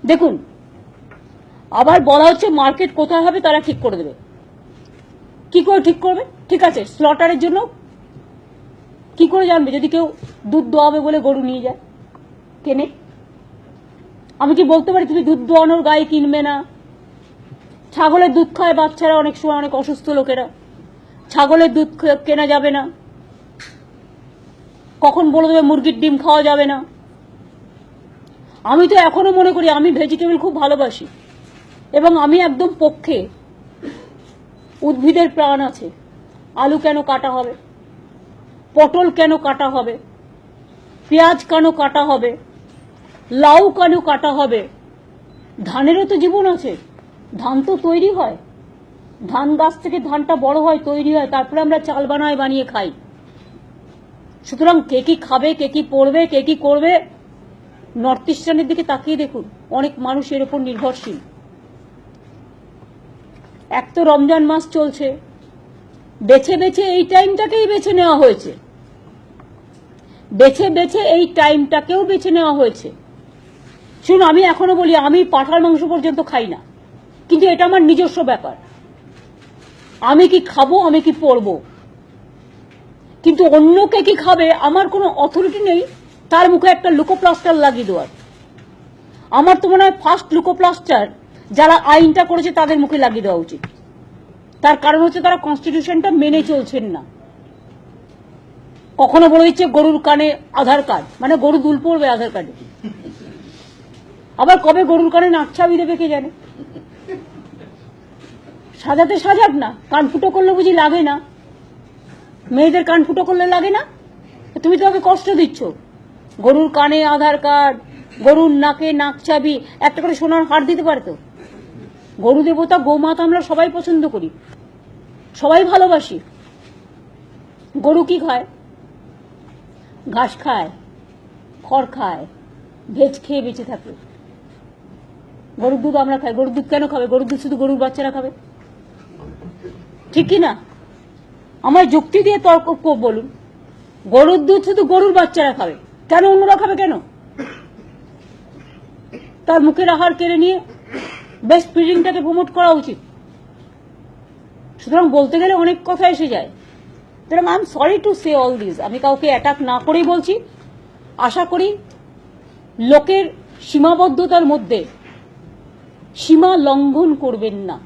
দেখুন, আবার বলা হচ্ছে মার্কেট কোথায় হবে তারা ঠিক করে দেবে। কি করে ঠিক করবে? ঠিক আছে, স্লটারের জন্য কি করে জানবে যদি কেউ দুধ দোয়াবে বলে গরু নিয়ে যায় কেনে? আমি কি বলতে পারি তুমি দুধ দোয়ানোর গায়ে কিনবে না? ছাগলের দুধ খায় বাচ্চারা, অনেক সময় অনেক অসুস্থ লোকেরা, ছাগলের দুধ কেনা যাবে না। কখন বলে দেবে মুরগির ডিম খাওয়া যাবে না? আমি তো এখনো মনে করি, আমি ভেজিটেবল খুব ভালোবাসি এবং আমি একদম পক্ষে। উদ্ভিদের প্রাণ আছে, আলু কেন কাটা হবে? পটল কেন কাটা হবে? পেঁয়াজ কেন কাটা হবে? লাউ কেন কাটা হবে? ধানেরও তো জীবন আছে, ধান তো তৈরি হয়, ধান গাছ থেকে ধানটা বড় হয়, তৈরি হয়, তারপরে আমরা চাল বানিয়ে খাই। সুতরাং কে কি খাবে, কে কি পড়বে, কে কি করবে, নর্থ ইস্টার্নের দিকে তাকিয়ে দেখুন, অনেক মানুষ এর উপর নির্ভরশীল। এক তো রমজান মাস চলছে, বেছে বেছে এই টাইমটাকেই বেছে নেওয়া হয়েছে, বেছে বেছে এই টাইমটাকেও বেছে নেওয়া হয়েছে। শুনুন, আমি এখনো বলি আমি পাঁঠার মাংস পর্যন্ত খাই না, কিন্তু এটা আমার নিজস্ব ব্যাপার। আমি কি খাবো, আমি কি পরবো, কিন্তু অন্যকে কি খাবে আমার কোনো অথরিটি নেই তার মুখে একটা লুকোপ্লাস্টার লাগিয়ে দেওয়ার। আমার তো মনে হয় ফার্স্ট লুকোপ্লাস্টার যারা আইনটা করেছে তাদের মুখে লাগিয়ে দেওয়া উচিত। তার কারণ হচ্ছে তারা কনস্টিটিউশনটা মেনে চলছেন না। কখনো বলে দিচ্ছে গরুর কানে আধার কার্ড, মানে গরু দুল পড়বে আধার কার্ডে। আবার কবে গরুর কানে নাকছাবি দেবে কে জানে। সাজাতে সাজাক না, কান ফুটো করলে বুঝি লাগে না? মেয়েদের কান ফুটো করলে লাগে না? তুমি তো ওকে কষ্ট দিচ্ছ। গরুর কানে আধার কার্ড, গরুর নাকে নাকছাবি, একটা করে সোনার হার দিতে পারে তো। গরু দেবতা গোমাতা আমরা সবাই পছন্দ করি, সবাই ভালোবাসি। গরু কি খায়? ঘাস খায়, খড় খায়, ভেজ খেয়ে বেঁচে থাকে। গরুর দুধ আমরা খাই। গরুর দুধ কেন খাবে? গরুর দুধ শুধু গরুর বাচ্চারা খাবে, ঠিক কি না? আমার যুক্তি দিয়ে তর্ক বলুন। গরুর দুধ শুধু গরুর বাচ্চারা খাবে, কেন অন্যরা খাবে কেন? তার মুখের আহার কেড়ে নিয়ে বেস্ট ফিডিংটাকে প্রমোট করা উচিত। সুতরাং বলতে গেলে অনেক কথা এসে যায়। সুতরাং I am sorry to say all this. আমি কাউকে অ্যাটাক না করেই বলছি, আশা করি লোকের সীমাবদ্ধতার মধ্যে সীমা লঙ্ঘন করবেন না।